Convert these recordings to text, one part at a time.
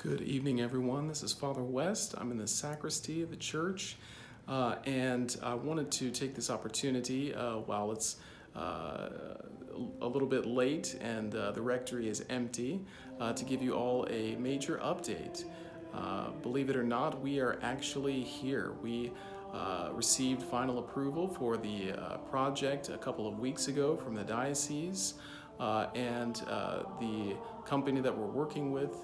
Good evening, everyone. This is Father West. I'm in the sacristy of the church, and I wanted to take this opportunity while it's a little bit late and the rectory is empty to give you all a major update. Believe it or not, we are actually here. We received final approval for the project a couple of weeks ago from the diocese, and the company that we're working with,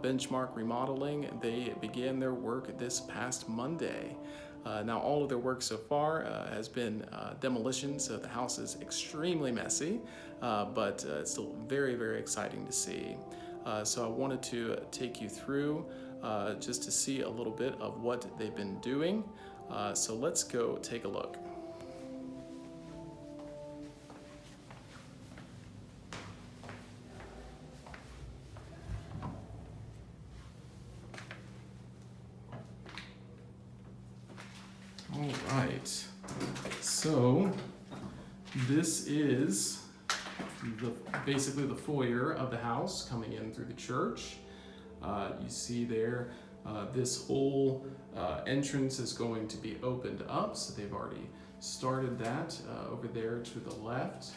Benchmark Remodeling, they began their work this past Monday. Now all of their work so far has been demolition, so the house is extremely messy, but it's still very, very exciting to see. So I wanted to take you through just to see a little bit of what they've been doing. So let's go take a look. All right, so this is basically the foyer of the house coming in through the church. You see there, this whole entrance is going to be opened up, so they've already started that over there to the left.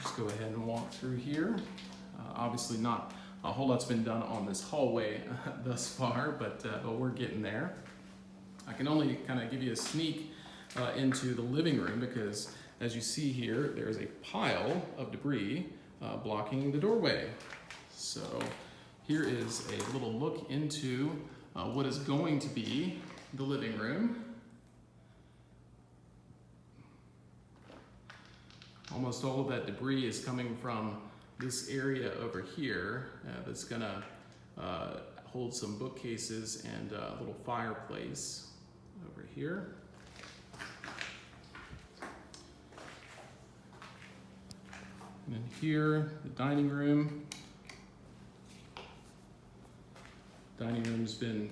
Just go ahead and walk through here. Obviously not a whole lot's been done on this hallway thus far, but we're getting there. I can only kind of give you a sneak into the living room because, as you see here, there's a pile of debris blocking the doorway. So here is a little look into what is going to be the living room. Almost all of that debris is coming from this area over here that's gonna hold some bookcases and a little fireplace over here. And then here, the dining room. Dining room's been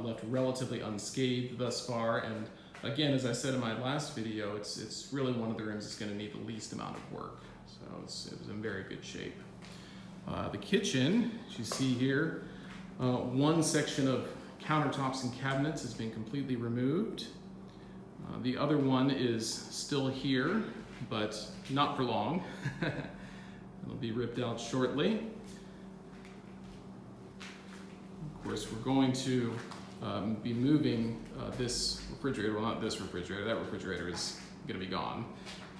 left relatively unscathed thus far, and again, as I said in my last video, it's really one of the rooms that's going to need the least amount of work. So it was in very good shape. The kitchen, as you see here, one section of countertops and cabinets has been completely removed. The other one is still here, but not for long. It'll be ripped out shortly. Of course, we're going to be moving this refrigerator, well, not this refrigerator, that refrigerator is gonna be gone,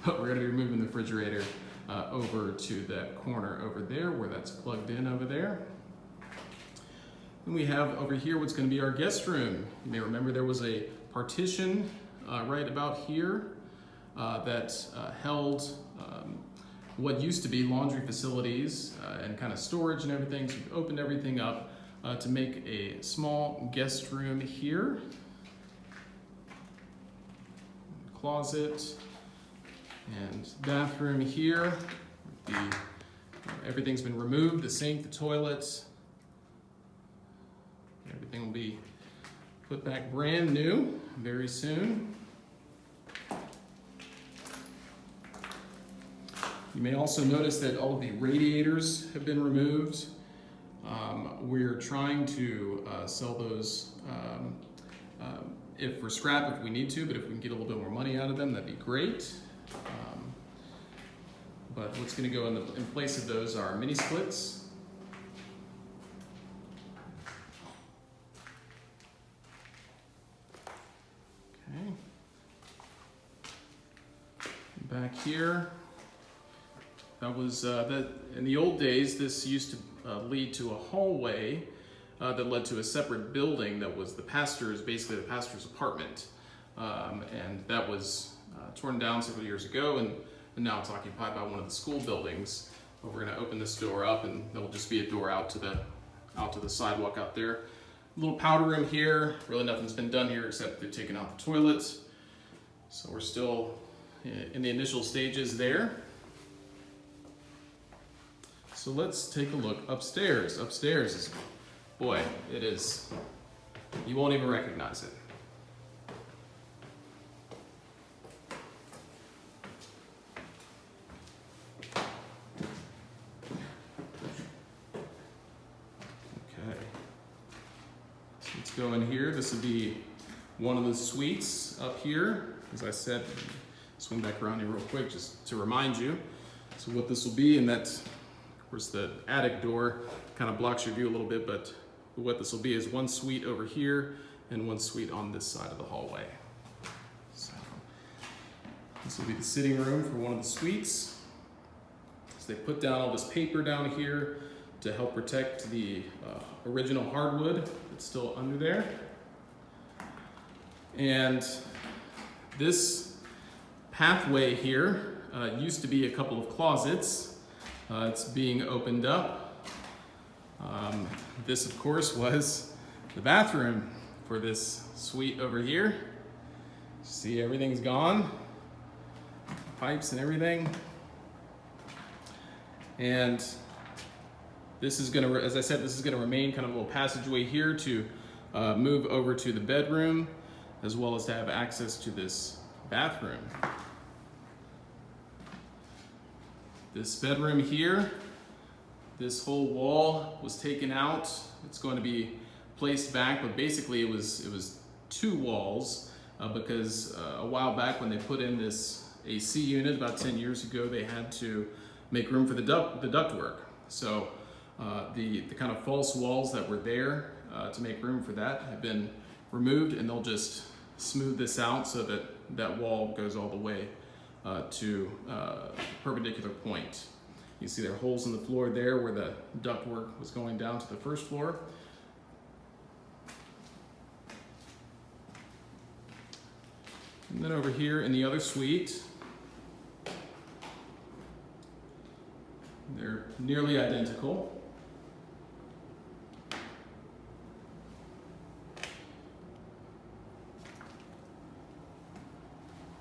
but we're gonna be moving the refrigerator over to that corner over there where that's plugged in over there. And we have over here what's gonna be our guest room. You may remember there was a partition right about here that held what used to be laundry facilities and kind of storage and everything. So we've opened everything up to make a small guest room here. Closet and bathroom here. Everything's been removed, the sink, the toilets. Everything will be put back brand new very soon. You may also notice that all of the radiators have been removed. We're trying to sell those if for scrap if we need to, but if we can get a little bit more money out of them, that'd be great. But what's going to go in place of those are mini splits. Okay. Back here, that was that in the old days. This used to lead to a hallway that led to a separate building that was basically the pastor's apartment, and that was torn down several years ago, and now it's occupied by one of the school buildings. But we're going to open this door up, and there'll just be a door out to the sidewalk out there. A little powder room here. Really, nothing's been done here except they've taken out the toilets, so we're still in the initial stages there. So let's take a look upstairs. Upstairs is, boy, it is, you won't even recognize it. Let's go in here. This would be one of the suites up here. As I said, swing back around here real quick just to remind you. So what this will be, and that, of course, the attic door kind of blocks your view a little bit, but what this will be is one suite over here and one suite on this side of the hallway. So this will be the sitting room for one of the suites. So they put down all this paper down here to help protect the original hardwood that's still under there. And this pathway here used to be a couple of closets. It's being opened up. This, of course, was the bathroom for this suite over here. See, everything's gone. Pipes and everything. And this is gonna, as I said, this is gonna remain kind of a little passageway here to move over to the bedroom, as well as to have access to this bathroom. This bedroom here, this whole wall was taken out. It's going to be placed back, but basically it was two walls because a while back when they put in this AC unit about 10 years ago, they had to make room for the ductwork. So the kind of false walls that were there to make room for that have been removed, and they'll just smooth this out so that that wall goes all the way to perpendicular point. You see there are holes in the floor there where the ductwork was going down to the first floor. And then over here in the other suite, they're nearly identical.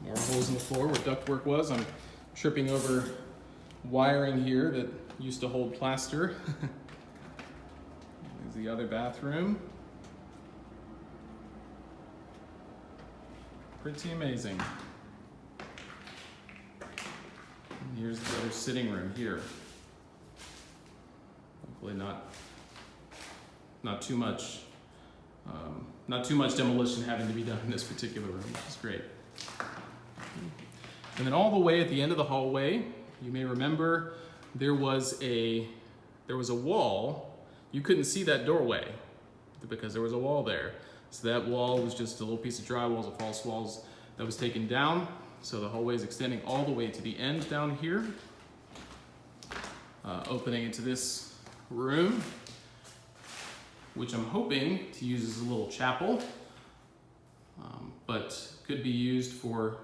More holes in the floor where ductwork was. I'm tripping over wiring here that used to hold plaster. There's the other bathroom. Pretty amazing. And here's the other sitting room here. Hopefully not too much demolition having to be done in this particular room, which is great. And then all the way at the end of the hallway, you may remember there was a wall. You couldn't see that doorway because there was a wall there. So that wall was just a little piece of drywall, of false walls that was taken down. So the hallway is extending all the way to the end down here, opening into this room, which I'm hoping to use as a little chapel, but could be used for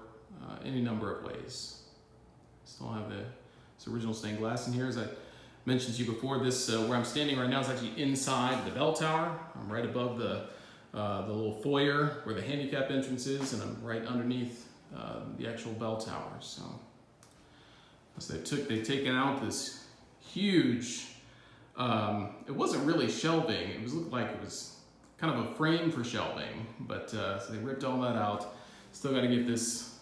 any number of ways. Still have this original stained glass in here. As I mentioned to you before, this where I'm standing right now is actually inside the bell tower. I'm right above the little foyer where the handicap entrance is, and I'm right underneath the actual bell tower. So they've taken out this huge, it wasn't really shelving. It looked like it was kind of a frame for shelving, but so they ripped all that out. Still got to get this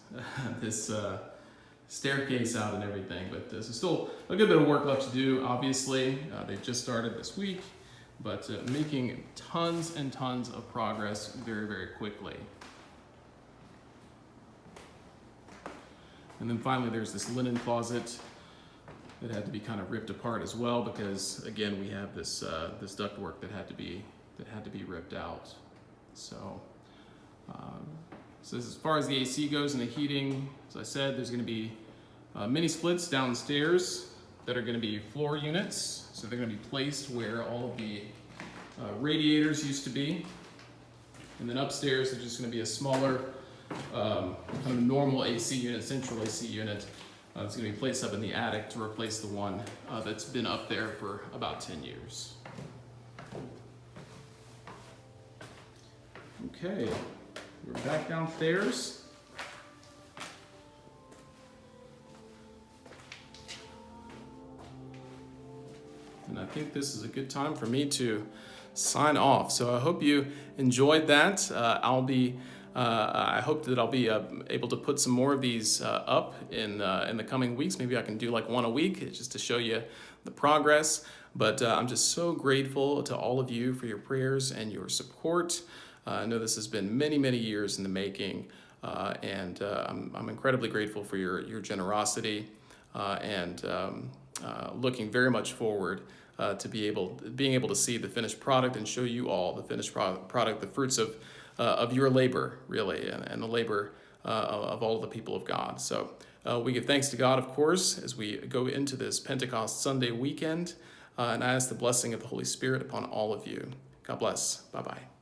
staircase out and everything, but there's still a good bit of work left to do. Obviously, they've just started this week, but making tons and tons of progress very, very quickly. And then finally, there's this linen closet that had to be kind of ripped apart as well, because again, we have this ductwork that had to be ripped out. So as far as the AC goes and the heating, as I said, there's going to be mini splits downstairs that are going to be floor units. So they're going to be placed where all of the radiators used to be. And then upstairs, there's just going to be a smaller kind of normal AC unit, central AC unit. It's going to be placed up in the attic to replace the one that's been up there for about 10 years. Okay, we're back downstairs. And I think this is a good time for me to sign off. So I hope you enjoyed that. I hope that I'll be able to put some more of these up in the coming weeks. Maybe I can do like one a week just to show you the progress. But I'm just so grateful to all of you for your prayers and your support. I know this has been many, many years in the making, and I'm incredibly grateful for your generosity, and looking very much forward to being able to see the finished product and show you all the finished product, the fruits of your labor, really, and the labor of all the people of God. So we give thanks to God, of course, as we go into this Pentecost Sunday weekend, and I ask the blessing of the Holy Spirit upon all of you. God bless. Bye-bye.